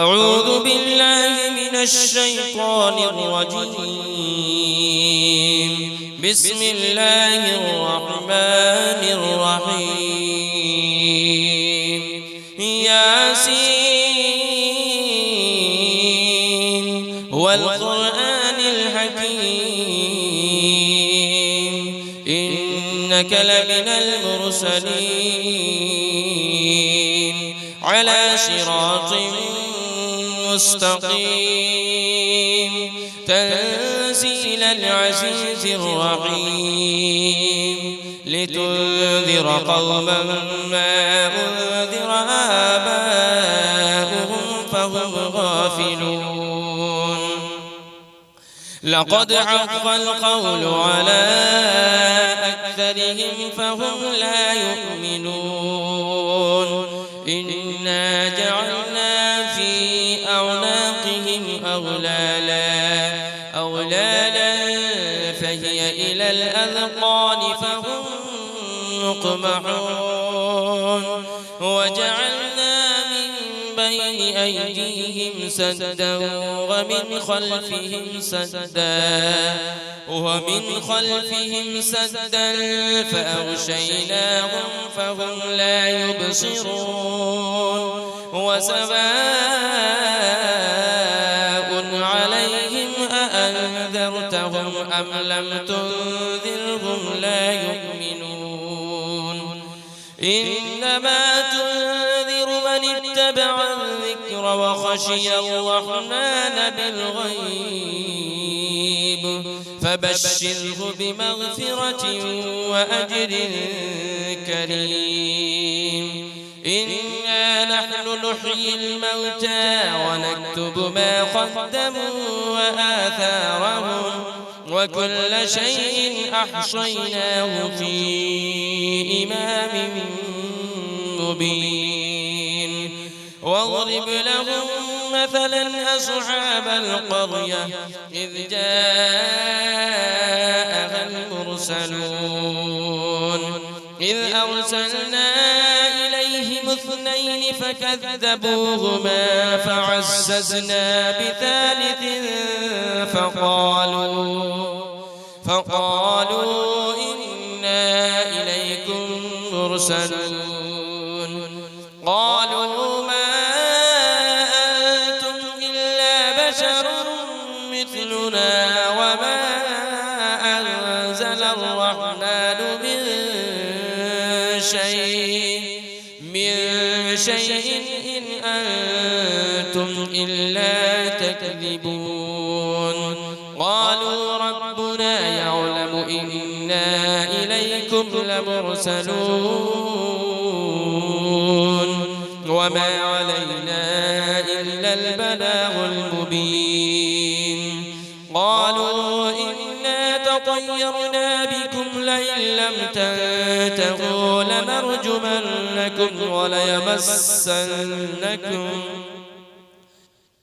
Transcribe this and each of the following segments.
أعوذ بالله من الشيطان الرجيم. بسم الله الرحمن الرحيم. ياسين والقرآن الحكيم إنك لمن المرسلين على صراط مستقيم تنزيل العزيز الرحيم لتنذر قوما ما أنذر آباؤهم فهم غافلون. لقد حق القول على أكثرهم فهم لا يؤمنون. إنا جعلنا في أعناقهم أغلالا فهي إلى الأذقان فهم مقمحون. وجعلنا من بين أيديهم سدا ومن خلفهم سدا فأغشيناهم فهم لا يبصرون. وسواء عليهم أأنذرتهم أم لم تنذرهم لا يؤمنون. إنما تنذر من اتبع الذكر وخشي الرحمن بالغيب فبشره بمغفرة وأجر كريم. إنا نحن نحيي الموتى ونكتب ما قدموا وآثارهم وكل شيء أحصيناه في إمام مبين. واضرب لهم مثلا أصحاب القرية إذ جاءها المرسلون إذ أرسلنا إليهم اثنين فكذبوهما فعززنا بثالث فقالوا إنا إليكم مرسلون. قالوا ما أنتم إلا بشر مثلنا وما أنزل الرحمن من شيء إن أنتم إلا تكذبون. قالوا ربنا يعلم إنا إليكم لمرسلون وما علينا إلا البلاغ المبين. قالوا إنا تطيرنا بكم لئن لم تنتهوا لنرجمنكم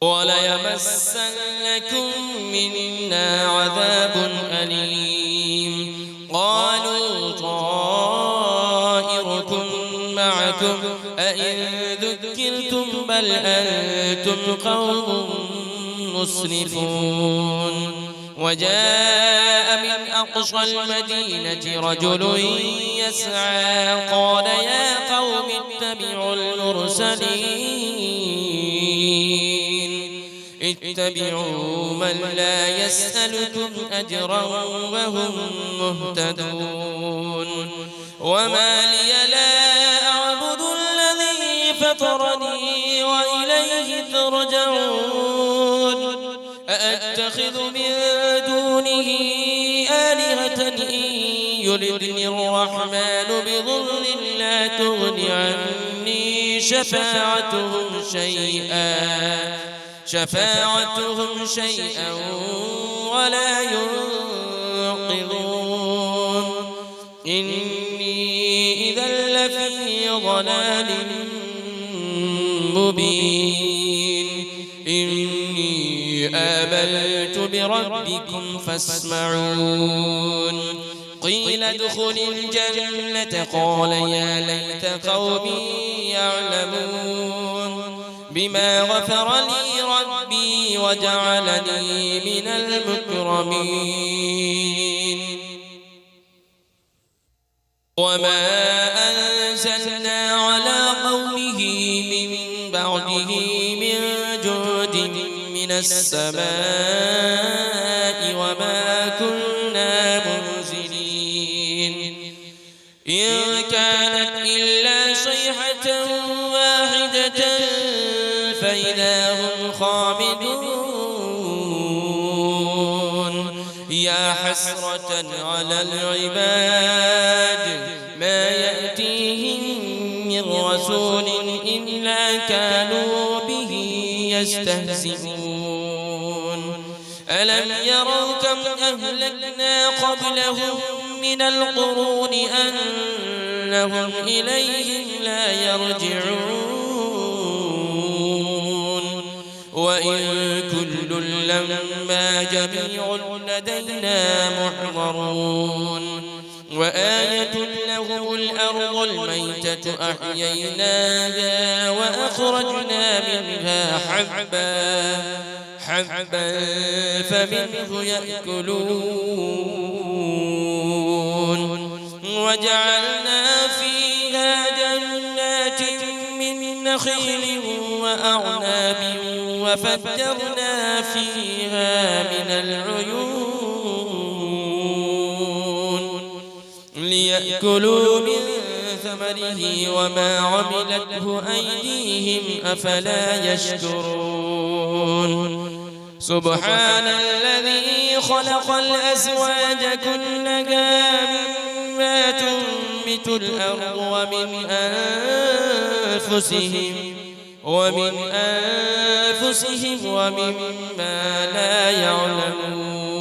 وليمسنكم منا عذاب أليم. قالوا طائركم معكم أئن ذكرتم بل أنتم قوم مسرفون. وجاء من أقصى المدينة رجل يسعى قال يا قوم اتبعوا من لا يسألكم أجرا وهم مهتدون. وما لي لا أعبد الذي فطرني وإليه ترجعون. أأتخذ من دونه آلهة إن يردني الرحمن بضر لا تغن عني شفاعتهم شيئا ولا ينقذون. إني إذا لفي ضلال مبين. إني آمنت بربكم فاسمعون. قيل ادخل الجنة قال يا ليت قومي يعلمون. بما غفر لي ربي وجعلني من المكرمين وما أنزلنا على قومه من بعده من جود من السماء وما كنا منزلين إن كانت إلا صيحة واحدة فإذا هم خامدون يا حسرة على العباد ما يأتيهم من رسول إلا كانوا به يستهزئون ألم يروا كم أهلكنا قبلهم من القرون أنهم إليهم لا يرجعون وإن كل لما جميع لدينا محضرون وآية لهم الأرض الميتة أحييناها وأخرجنا منها حبا فمنه يأكلون وجعلنا فيها جنات من نخيل وأعناب وفجرنا فيها من العيون ليأكلوا من ثمره وما عملته أيديهم أفلا يشكرون سبحان الذي خلق الأزواج كلها مما تنبت الأرض ومن أنفسهم ومما لا يعلمون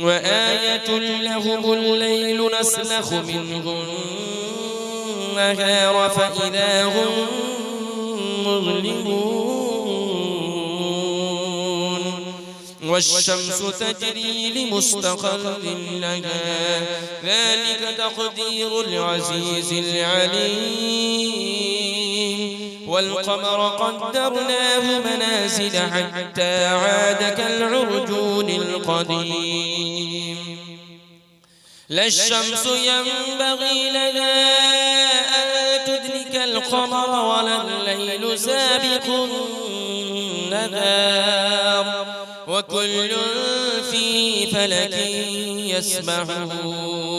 وآية لهم الليل نسلخ منه النهار فإذا هم مظلمون والشمس تجري لمستقر لها ذلك تقدير العزيز العليم والقمر قدرناه منازل حتى عاد كالعرجون القديم لا الشمس ينبغي لها أن تدرك القمر ولا الليل سابق النهار وكل في فلك يسبحون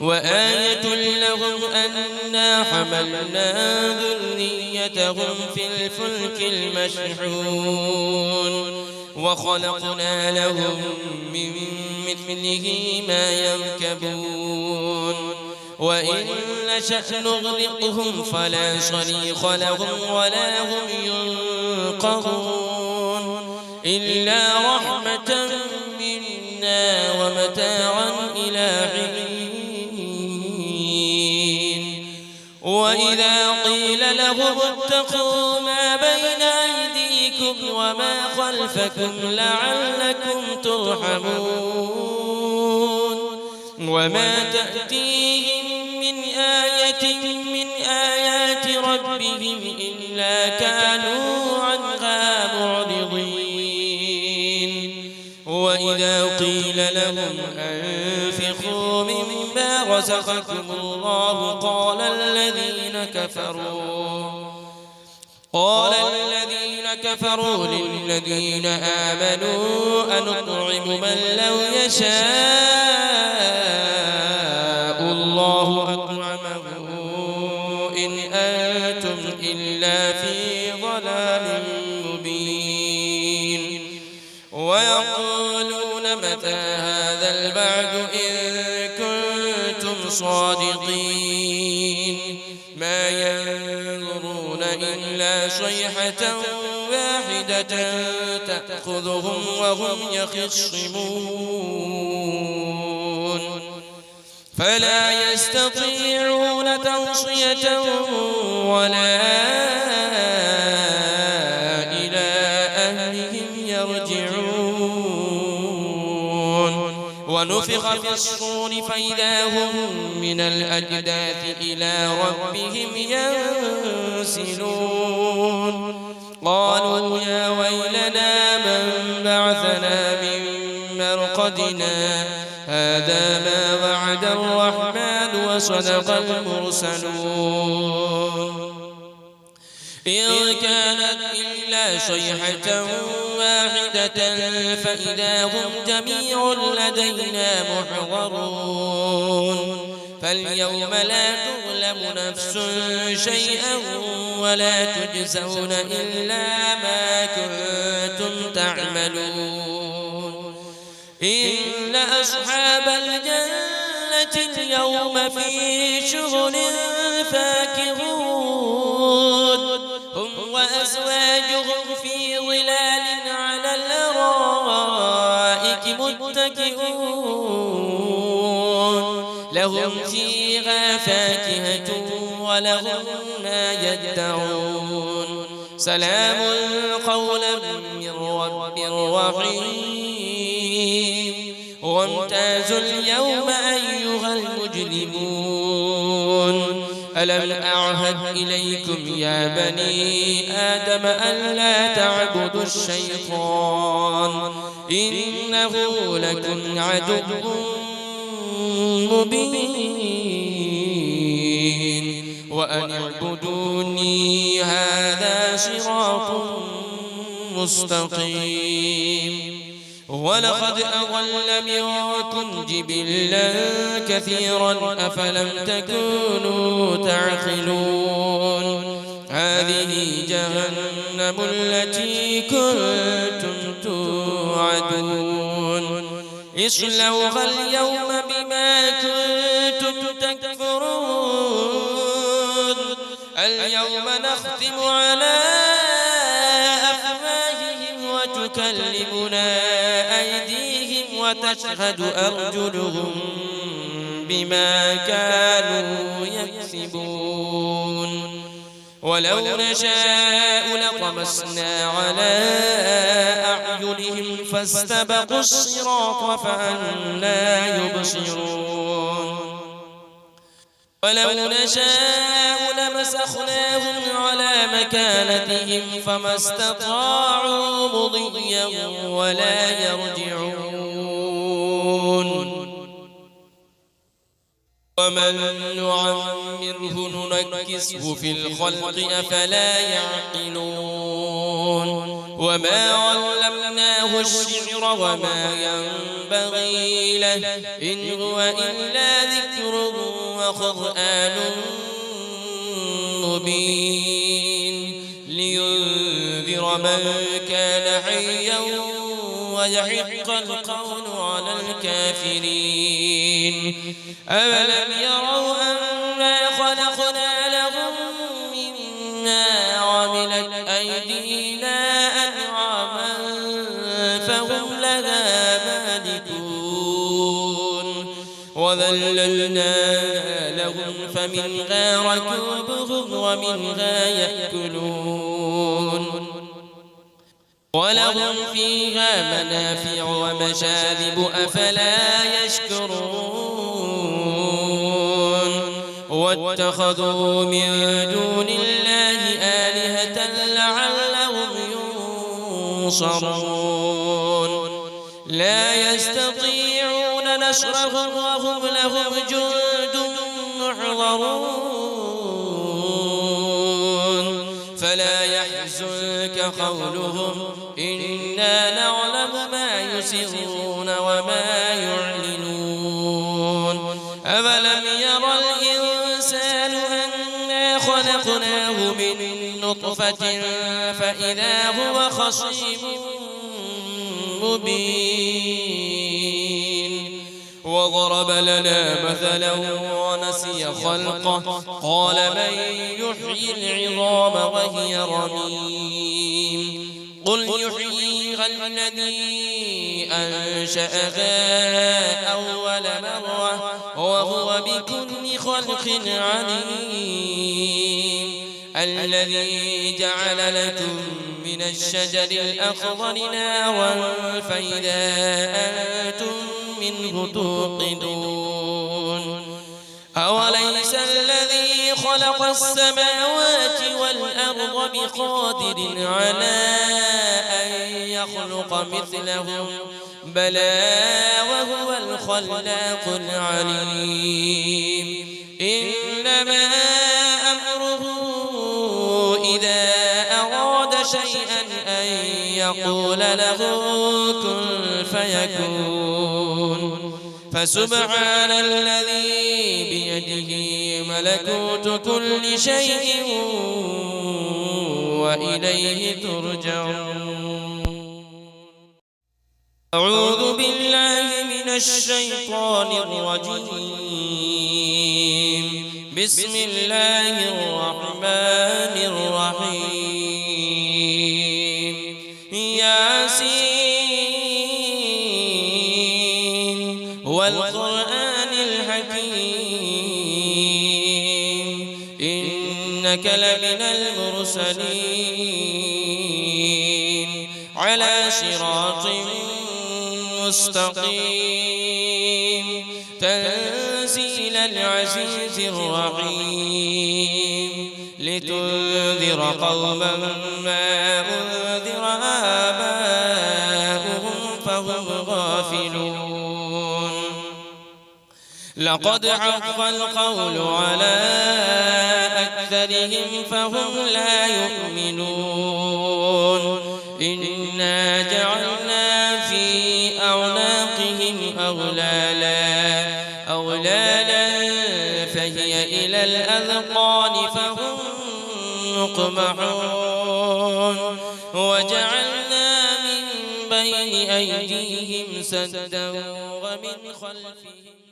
وآية لهم أنا حملنا ذريتهم في الفلك المشحون وخلقنا لهم من مثله ما يركبون وإن نشأ نغرقهم فلا صريخ لهم ولا هم ينقذون إلا رحمة منا ومتاعا إلى حين وإذا قيل لهم اتقوا ما بين أيديكم وما خلفكم لعلكم ترحمون وما تأتيهم من آية من آيات ربهم إلا كانوا عنها معرضين وإذا قيل لهم أنفقوا مما رزقكم الله قال الذين كفروا للذين آمنوا أنطعم من لو يشاء الله أطعمه إن أنتم إلا في ضلال مبين ويقولون متى هذا البعد إن كنتم صادقين ما ينظرون إلا صيحة واحدة تأخذهم وهم يخصمون فلا يستطيعون توصية ولا إلى أهلهم يرجعون ونفخ في الصور فإذا هم من الأجداث إلى ربهم ينسلون قالوا يا ويلنا من بعثنا من مرقدنا هذا ما وعد الرحمن وصدق المرسلون إن كانت إلا صيحة واحدة فإذا هم جميع لدينا محضرون فاليوم لا تظلم نفس شيئا ولا تجزون إلا ما كنتم تعملون إن أصحاب الجنة اليوم في شغل فاكهون هم وأزواجهم في ظلال على الأرائك متكئون لهم فيها فاكهة ولهم ما يدعون سلام قولا من رب رحيم وامتازوا اليوم أيها المجرمون ألم أعهد إليكم يا بني آدم ألا تعبدوا الشيطان إنه لكم عدو مبين وأن اعبدوني هذا صراط مستقيم ولقد أضل منكم جبلا كثيرا أفلم تكونوا تعقلون هذه جهنم التي كنتم توعدون اصلوها اليوم بما كنتم تكفرون اليوم نختم على أفواههم وتكلمنا أيديهم وتشهد أرجلهم بما كانوا يكسبون ولو نشاء لطمسنا على أعينهم فاستبقوا الصراط فأنى يبصرون ولو نشاء لمسخناهم على مكانتهم فما استطاعوا مضيا ولا يرجعون ومن نعمره ننكسه في الخلق أفلا يعقلون وما علمناه الشعر وما ينبغي له إن هو إلا ذكر وقرآن مبين لينذر من كان حيا ويحق القول على الكافرين أولم يروا أنا خلقنا لهم مما عملت أيدينا أنعاما فهم لها مالكون وذللناها لهم فمنها ركوبهم ومنها يأكلون ولهم فيها منافع ومشارب أفلا يشكرون واتخذوا من دون الله آلهة لعلهم ينصرون لا يستطيعون نصرهم وهم لهم جند محضرون فلا يحزنك قولهم إنا نعلم ما يسرون وما يعلنون أولم يرى الإنسان أنا خلقناه من نطفة فإذا هو خصيم مبين وضرب لنا مثلا ونسي خلقه قال من يحيي العظام وهي رميم قل يحييها الذي أنشأها أول مرة وهو بكل خلق عليم الذي جعل لكم من الشجر الأخضر نارا فإذا أنتم منه توقدون أوليس الذي خلق السماوات والأرض بقادر على أن يخلق مثلهم بلى وهو الخلاق العليم إنما أمره إذا أراد شيئا أن يقول له كن فيكون فسبحان الذي بيده ملكوت كل شيء وإليه ترجعون أعوذ بالله من الشيطان الرجيم بسم الله الرحمن الرحيم ياسين والقرآن الحكيم إنك لمن المرسلين على صراط مستقيم تنزيل العزيز الرحيم لتنذر قوما ما أنذر آباؤهم فهم غافلون لقد حق القول على أكثرهم فهم لا يؤمنون إنا جعلنا في أعناقهم أغلالا فهي إلى الأذقان فهم مقمحون وجعلنا من بين أيديهم سدا ومن خلفهم